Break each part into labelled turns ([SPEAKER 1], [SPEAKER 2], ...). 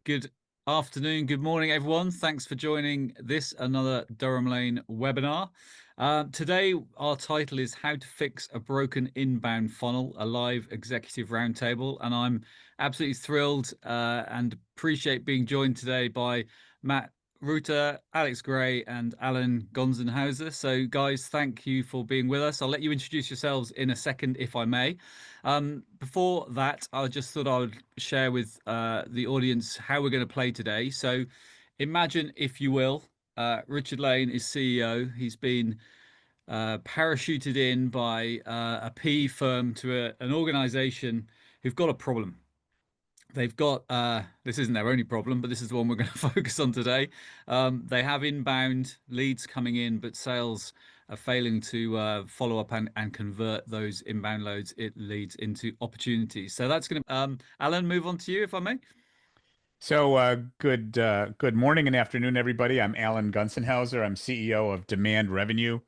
[SPEAKER 1] Good afternoon, good morning, everyone. Thanks for joining another Durham Lane webinar. Today, our title is How to Fix a Broken Inbound Funnel, a live executive roundtable. And I'm absolutely thrilled and appreciate being joined today by Matt Reuter, Alex Gray, and Alan Gonsenhauser. So, guys, thank you for being with us. I'll let you introduce yourselves in a second, if I may. Before that, I just thought I would share with the audience how we're going to play today. So, imagine, if you will, Richard Lane is CEO. He's been parachuted in by a PE firm to an organization who've got a problem. They've got this isn't their only problem, but this is the one we're going to focus on today. They have inbound leads coming in, but sales are failing to follow up and convert those inbound leads into opportunities. So that's going to Alan, move on to you, if I may.
[SPEAKER 2] So good morning and afternoon, everybody. I'm Alan Gonsenhauser. I'm CEO of Demand Revenue,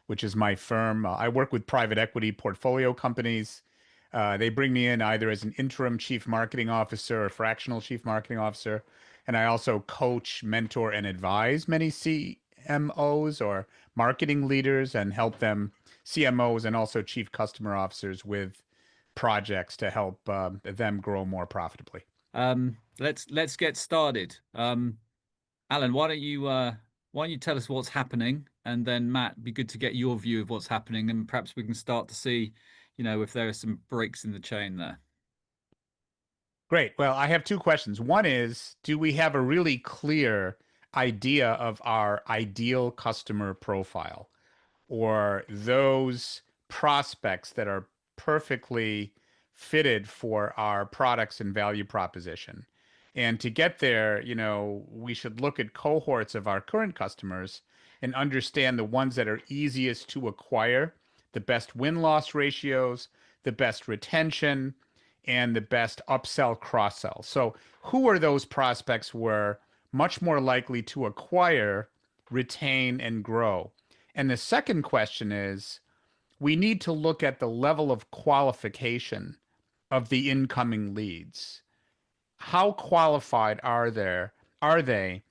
[SPEAKER 2] which is my firm. I work with private equity portfolio companies. They bring me in either as an interim chief marketing officer or fractional chief marketing officer, and I also coach, mentor, and advise many CMOs or marketing leaders and help them, CMOs and also chief customer officers, with projects to help them grow more profitably.
[SPEAKER 1] Let's get started. Alan, why don't you tell us what's happening, and then Matt, it'd be good to get your view of what's happening, and perhaps we can start to see, if there are some breaks in the chain there.
[SPEAKER 2] Great. Well, I have two questions. One is, do we have a really clear idea of our ideal customer profile, or those prospects that are perfectly fitted for our products and value proposition? And to get there, we should look at cohorts of our current customers and understand the ones that are easiest to acquire, the best win-loss ratios, the best retention, and the best upsell cross-sell. So who are those prospects we're much more likely to acquire, retain, and grow? And the second question is, we need to look at the level of qualification of the incoming leads. How qualified are they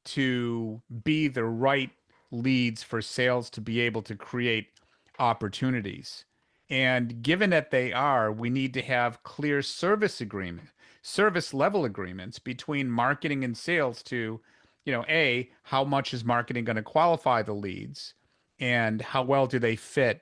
[SPEAKER 2] to be the right leads for sales to be able to create opportunities? And given that they are, we need to have clear service level agreements between marketing and sales to, how much is marketing going to qualify the leads, and how well do they fit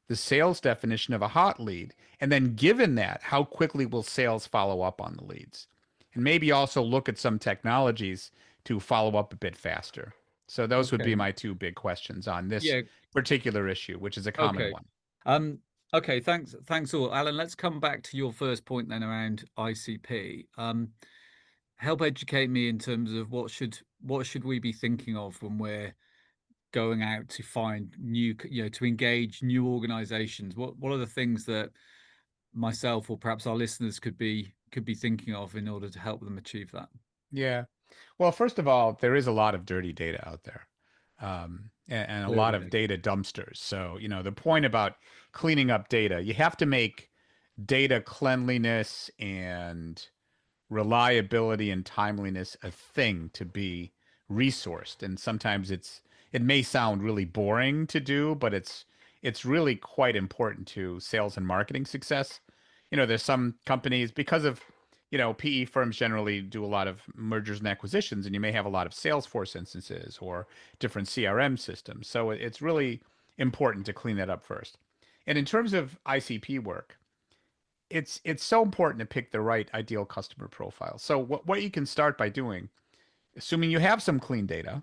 [SPEAKER 2] the sales definition of a hot lead? And then given that, how quickly will sales follow up on the leads? And maybe also look at some technologies to follow up a bit faster. So those would be
[SPEAKER 1] Okay.
[SPEAKER 2] my two big questions on this
[SPEAKER 1] Yeah.
[SPEAKER 2] particular issue, which is a common
[SPEAKER 1] Okay.
[SPEAKER 2] one.
[SPEAKER 1] Um, okay. Thanks all, Alan. Let's come back to your first point then around ICP. Help educate me in terms of what should we be thinking of when we're going out to find new, to engage new organizations. What are the things that myself or perhaps our listeners could be thinking of in order to help them achieve that?
[SPEAKER 2] Yeah. Well, first of all, there is a lot of dirty data out there, and a lot of
[SPEAKER 1] Clearly.
[SPEAKER 2] data dumpsters. So, the point about cleaning up data, you have to make data cleanliness and reliability and timeliness a thing to be resourced. And sometimes it may sound really boring to do, but it's really quite important to sales and marketing success. There's some companies, because of, PE firms generally do a lot of mergers and acquisitions, and you may have a lot of Salesforce instances or different CRM systems. So it's really important to clean that up first. And in terms of ICP work, it's so important to pick the right ideal customer profile. So what you can start by doing, assuming you have some clean data,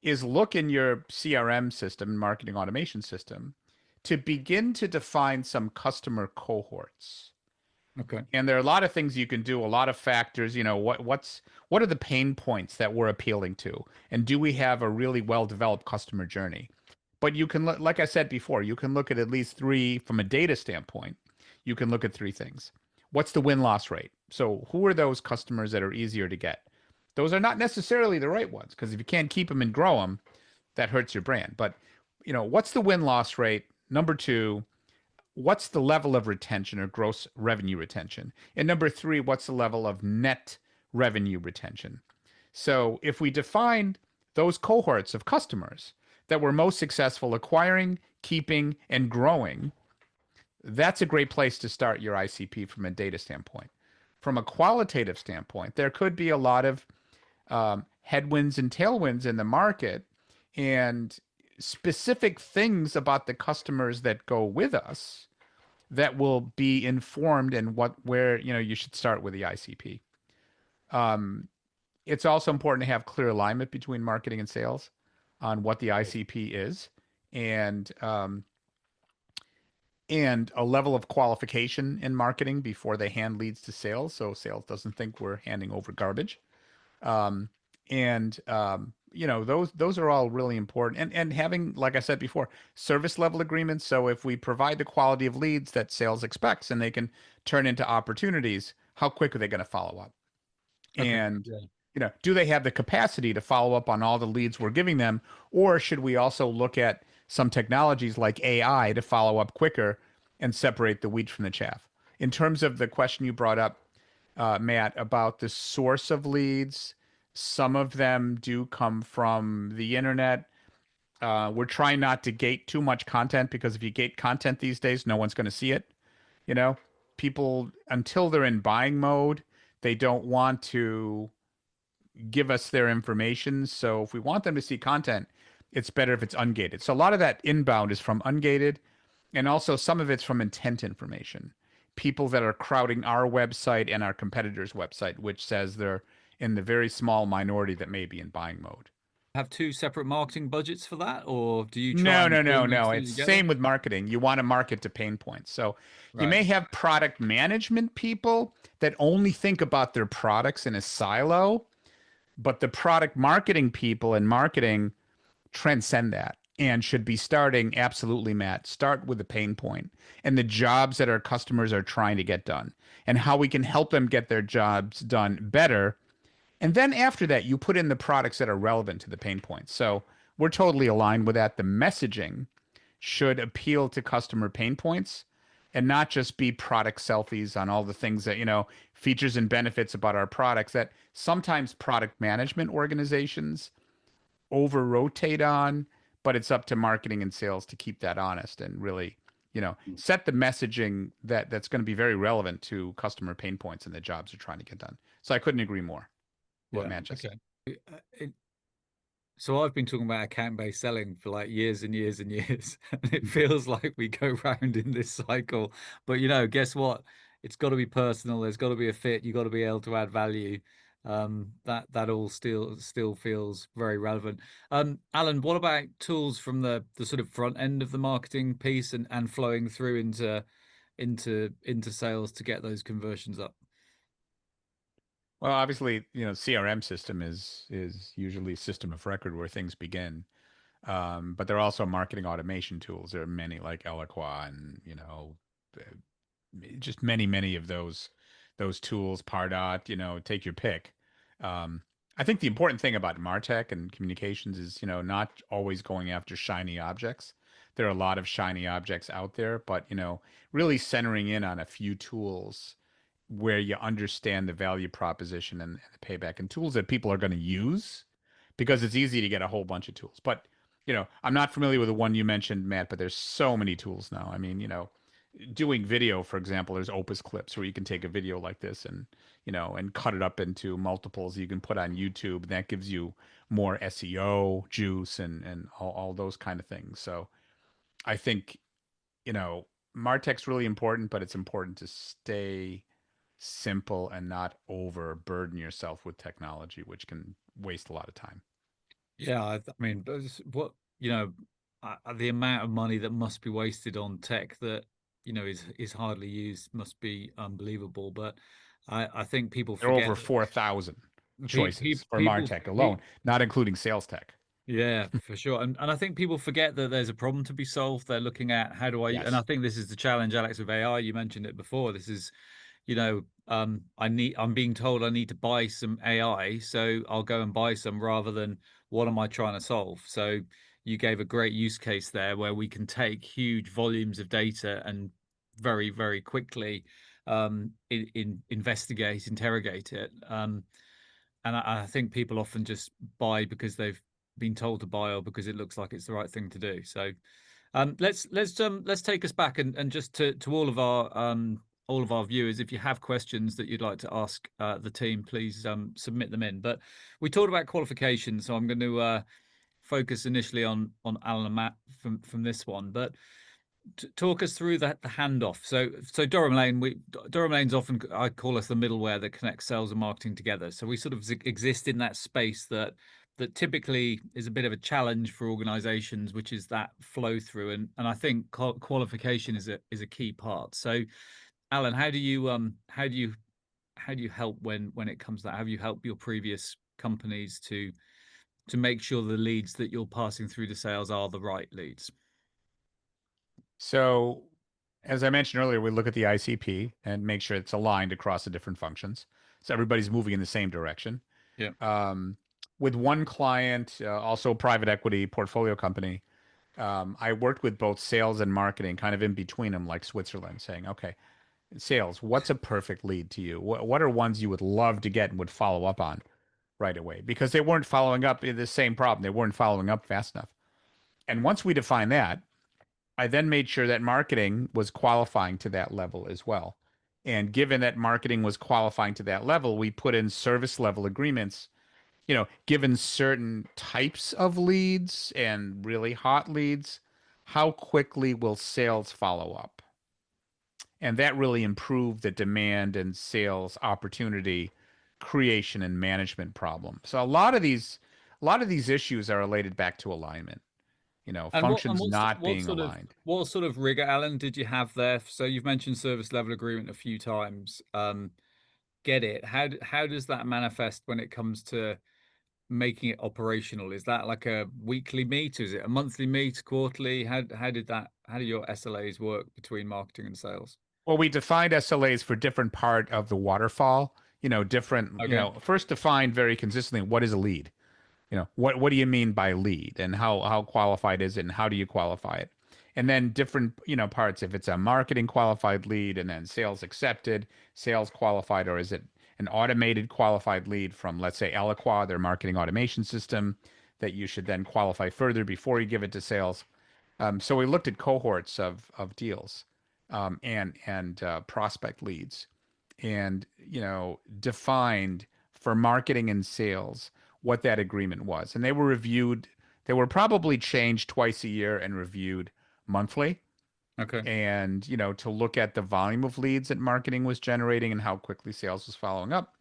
[SPEAKER 2] is look in your CRM system, marketing automation system, to begin to define some customer cohorts.
[SPEAKER 1] Okay.
[SPEAKER 2] And there are a lot of things you can do, a lot of factors. What are the pain points that we're appealing to, and do we have a really well developed customer journey? But you can, like I said before, you can look at least three from a data standpoint. You can look at three things. What's the win loss rate? So who are those customers that are easier to get? Those are not necessarily the right ones, because if you can't keep them and grow them, that hurts your brand. But what's the win loss rate? Number two, what's the level of retention or gross revenue retention? And number three, what's the level of net revenue retention. So if we define those cohorts of customers that were most successful acquiring, keeping, and growing, that's a great place to start your ICP from a data standpoint. From a qualitative standpoint, there could be a lot of headwinds and tailwinds in the market, and specific things about the customers that go with us that will be informed in where you should start with the ICP. Um, it's also important to have clear alignment between marketing and sales on what the ICP is, and a level of qualification in marketing before they hand leads to sales, so sales doesn't think we're handing over garbage. Um, and those are all really important. And having, like I said before, service level agreements. So if we provide the quality of leads that sales expects and they can turn into opportunities, how quick are they going to follow up?
[SPEAKER 1] Okay.
[SPEAKER 2] And
[SPEAKER 1] Yeah.
[SPEAKER 2] do they have the capacity to follow up on all the leads we're giving them, or should we also look at some technologies like AI to follow up quicker and separate the wheat from the chaff? In terms of the question you brought up, Matt, about the source of leads, some of them do come from the internet. We're trying not to gate too much content, because if you gate content these days, no one's going to see it. You know, People, until they're in buying mode, they don't want to give us their information. So if we want them to see content, it's better if it's ungated. So a lot of that inbound is from ungated, and also some of it's from intent information. People that are crowding our website and our competitor's website, which says they're in the very small minority that may be in buying mode.
[SPEAKER 1] Have two separate marketing budgets for that, or do you try
[SPEAKER 2] No,
[SPEAKER 1] and
[SPEAKER 2] no, no,
[SPEAKER 1] bring those
[SPEAKER 2] no.
[SPEAKER 1] two
[SPEAKER 2] It's
[SPEAKER 1] together?
[SPEAKER 2] same with marketing. You want to market to pain points. So you
[SPEAKER 1] Right.
[SPEAKER 2] may have product management people that only think about their products in a silo, but the product marketing people in marketing transcend that and should be starting, absolutely, Matt, start with the pain point and the jobs that our customers are trying to get done and how we can help them get their jobs done better. And then after that, you put in the products that are relevant to the pain points. So we're totally aligned with that. The messaging should appeal to customer pain points and not just be product selfies on all the things that, features and benefits about our products that sometimes product management organizations over rotate on, but it's up to marketing and sales to keep that honest and really, set the messaging that's going to be very relevant to customer pain points and the jobs they're trying to get done. So I couldn't agree more what
[SPEAKER 1] Yeah.
[SPEAKER 2] Matt just
[SPEAKER 1] Okay.
[SPEAKER 2] said.
[SPEAKER 1] So I've been talking about account-based selling for like years and years and years, and it feels like we go round in this cycle. But guess what? It's got to be personal. There's got to be a fit. You got to be able to add value. That all still feels very relevant. Alan, what about tools from the sort of front end of the marketing piece and flowing through into sales to get those conversions up?
[SPEAKER 2] Well, obviously, CRM system is usually system of record where things begin. But there are also marketing automation tools. There are many like Eloqua and uh, just many of those tools. Pardot, take your pick. Um, I think the important thing about Martech and communications is not always going after shiny objects. There are a lot of shiny objects out there, but really centering in on a few tools where you understand the value proposition and the payback, and tools that people are going to use, because it's easy to get a whole bunch of tools. But I'm not familiar with the one you mentioned, Matt, but there's so many tools now. I mean, doing video, for example, there's Opus Clips where you can take a video like this and and cut it up into multiples you can put on YouTube. That gives you more SEO juice and all those kind of things. So I think Martech's really important, but it's important to stay simple and not overburden yourself with technology, which can waste a lot of time.
[SPEAKER 1] Yeah, I mean, but what the amount of money that must be wasted on tech that is hardly used must be unbelievable. But I think people
[SPEAKER 2] There are
[SPEAKER 1] forget
[SPEAKER 2] over 4,000
[SPEAKER 1] that
[SPEAKER 2] choices for
[SPEAKER 1] people,
[SPEAKER 2] Martech alone, not including sales tech.
[SPEAKER 1] yeah, for sure. And I think people forget that there's a problem to be solved. They're looking at how do I, and I
[SPEAKER 2] Yes.
[SPEAKER 1] think this is the challenge, Alex, with AI. You mentioned it before. This is, I'm being told I need to buy some AI, so I'll go and buy some rather than what am I trying to solve? So you gave a great use case there where we can take huge volumes of data and very, very quickly investigate, interrogate it. And I think people often just buy because they've been told to buy or because it looks like it's the right thing to do. So let's take us back and just to all of our viewers. If you have questions that you'd like to ask the team, please submit them in. But we talked about qualifications, so I'm going to focus initially on Alan and Matt from this one. But talk us through the handoff. So Durham Lane, Durham Lane's often I call us the middleware that connects sales and marketing together. So we sort of exist in that space that typically is a bit of a challenge for organizations, which is that flow through. And I think qualification is a key part. So Alan, how do you help when it comes to that? Have you helped your previous companies to make sure the leads that you're passing through to sales are the right leads?
[SPEAKER 2] So, as I mentioned earlier, we look at the ICP and make sure it's aligned across the different functions. So everybody's moving in the same direction.
[SPEAKER 1] Yeah.
[SPEAKER 2] Um, with one client, also a private equity portfolio company, I worked with both sales and marketing, kind of in between them, like Switzerland, saying, okay, sales, what's a perfect lead to you? What are ones you would love to get and would follow up on right away? Because they weren't following up in the same problem. They weren't following up fast enough. And once we define that, I then made sure that marketing was qualifying to that level as well. And given that marketing was qualifying to that level, we put in service level agreements, given certain types of leads and really hot leads, how quickly will sales follow up? And that really improved the demand and sales opportunity creation and management problem. So a lot of these issues are related back to alignment,
[SPEAKER 1] And
[SPEAKER 2] functions not being
[SPEAKER 1] sort of
[SPEAKER 2] aligned.
[SPEAKER 1] what sort of rigor, Alan, did you have there? So you've mentioned service level agreement a few times. Get it? How does that manifest when it comes to making it operational? Is that like a weekly meet? Is it a monthly meet, quarterly? How did your SLAs work between marketing and sales?
[SPEAKER 2] Well, we defined SLAs for different part of the waterfall,
[SPEAKER 1] Okay.
[SPEAKER 2] first define very consistently what is a lead. What do you mean by lead and how qualified is it and how do you qualify it? And then different, parts, if it's a marketing qualified lead and then sales accepted, sales qualified, or is it an automated qualified lead from, let's say, Eloqua, their marketing automation system that you should then qualify further before you give it to sales. So we looked at cohorts of deals, and prospect leads, and defined for marketing and sales what that agreement was, and they were reviewed. They were probably changed twice a year and reviewed monthly,
[SPEAKER 1] Okay.
[SPEAKER 2] and to look at the volume of leads that marketing was generating and how quickly sales was following up.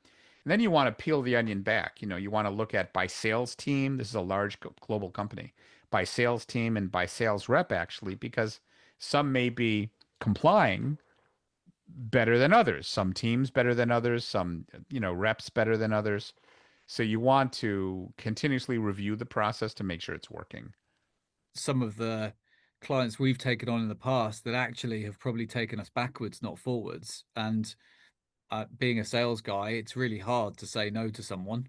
[SPEAKER 2] And then you want to peel the onion back. You want to look at by sales team. This is a large global company. By sales team and by sales rep, actually, because some may be complying better than others, some teams better than others, some, reps better than others. So you want to continuously review the process to make sure it's working.
[SPEAKER 1] Some of the clients we've taken on in the past that actually have probably taken us backwards, not forwards. And being a sales guy, it's really hard to say no to someone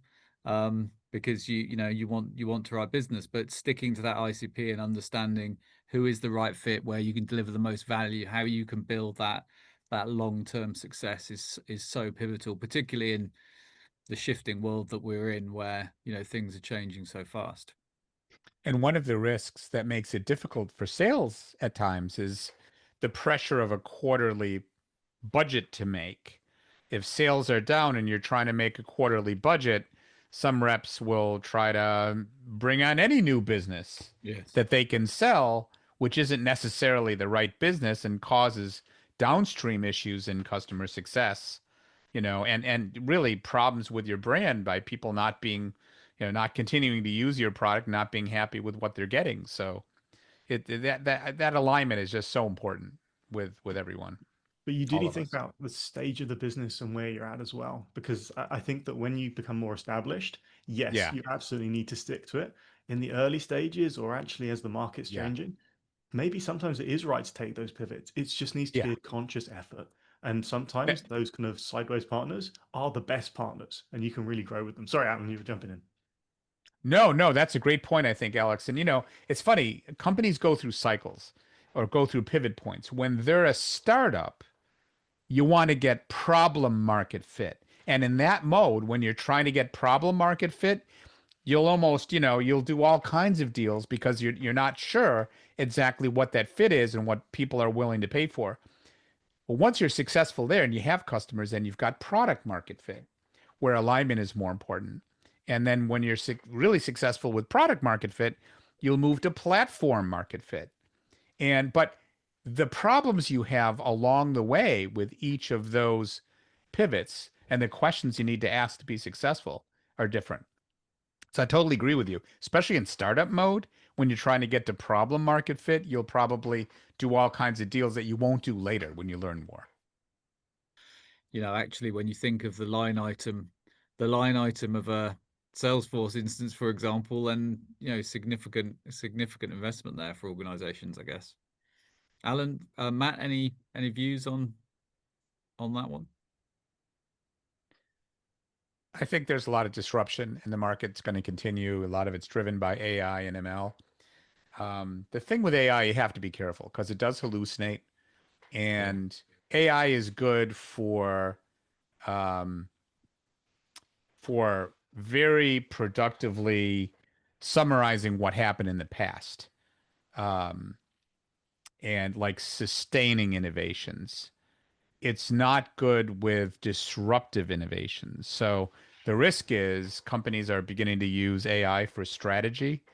[SPEAKER 1] because you want to write business, but sticking to that ICP and understanding who is the right fit, where you can deliver the most value, how you can build that long-term success is so pivotal, particularly in the shifting world that we're in, where things are changing so fast.
[SPEAKER 2] And one of the risks that makes it difficult for sales at times is the pressure of a quarterly budget to make. If sales are down and you're trying to make a quarterly budget, some reps will try to bring on any new business
[SPEAKER 1] Yes.
[SPEAKER 2] that they can sell, which isn't necessarily the right business and causes downstream issues in customer success, and really problems with your brand by people not being, not continuing to use your product, not being happy with what they're getting. So that alignment is just so important with everyone,
[SPEAKER 3] But you do
[SPEAKER 2] all
[SPEAKER 3] need to
[SPEAKER 2] of
[SPEAKER 3] think
[SPEAKER 2] us.
[SPEAKER 3] about the stage of the business and where you're at as well. Because I think that when you become more established, yes,
[SPEAKER 2] Yeah.
[SPEAKER 3] you absolutely need to stick to it. In the early stages, or actually as the market's
[SPEAKER 2] Yeah.
[SPEAKER 3] changing, maybe sometimes it is right to take those pivots. It just needs to
[SPEAKER 2] Yeah.
[SPEAKER 3] be a conscious effort. And
[SPEAKER 2] Eh,
[SPEAKER 3] sometimes those kind of sideways partners are the best partners, and you can really grow with them. Sorry, Alan, you were jumping in.
[SPEAKER 2] No, no, that's a great point, I think, Alex. And it's funny, companies go through cycles or go through pivot points. When they're a startup, You want to get problem market fit. And in that mode, when you're trying to get problem market fit, you'll almost, you'll do all kinds of deals because you're not sure exactly what that fit is and what people are willing to pay for. Well, once you're successful there and you have customers, then you've got product market fit, where alignment is more important. And then when you're really successful with product market fit, you'll move to platform market fit. But the problems you have along the way with each of those pivots and the questions you need to ask to be successful are different. So I totally agree with you, especially in startup mode. When you're trying to get to problem market fit, you'll probably do all kinds of deals that you won't do later when you learn more.
[SPEAKER 1] Actually, when you think of the line item of a Salesforce instance, for example, then significant investment there for organizations, I guess. Alan, Matt, any views on that one?
[SPEAKER 2] I think there's a lot of disruption in the market. It's going to continue. A lot of it's driven by AI and ML. The thing with AI, you have to be careful because it does hallucinate, and AI is good um, for very productively summarizing what happened in the past, um, and like sustaining innovations. It's not good with disruptive innovations. So the risk is companies are beginning to use AI for strategy,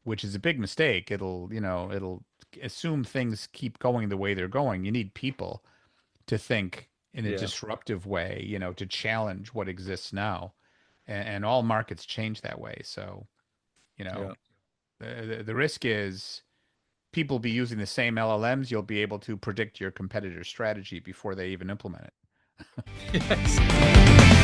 [SPEAKER 2] which is a big mistake. It'll assume things keep going the way they're going. You need people to think in a
[SPEAKER 1] Yeah,
[SPEAKER 2] disruptive way, to challenge what exists now. And all markets change that way. So, you know,
[SPEAKER 1] yeah.
[SPEAKER 2] the risk is people be using the same LLMs, you'll be able to predict your competitor's strategy before they even implement it.
[SPEAKER 1] Yes.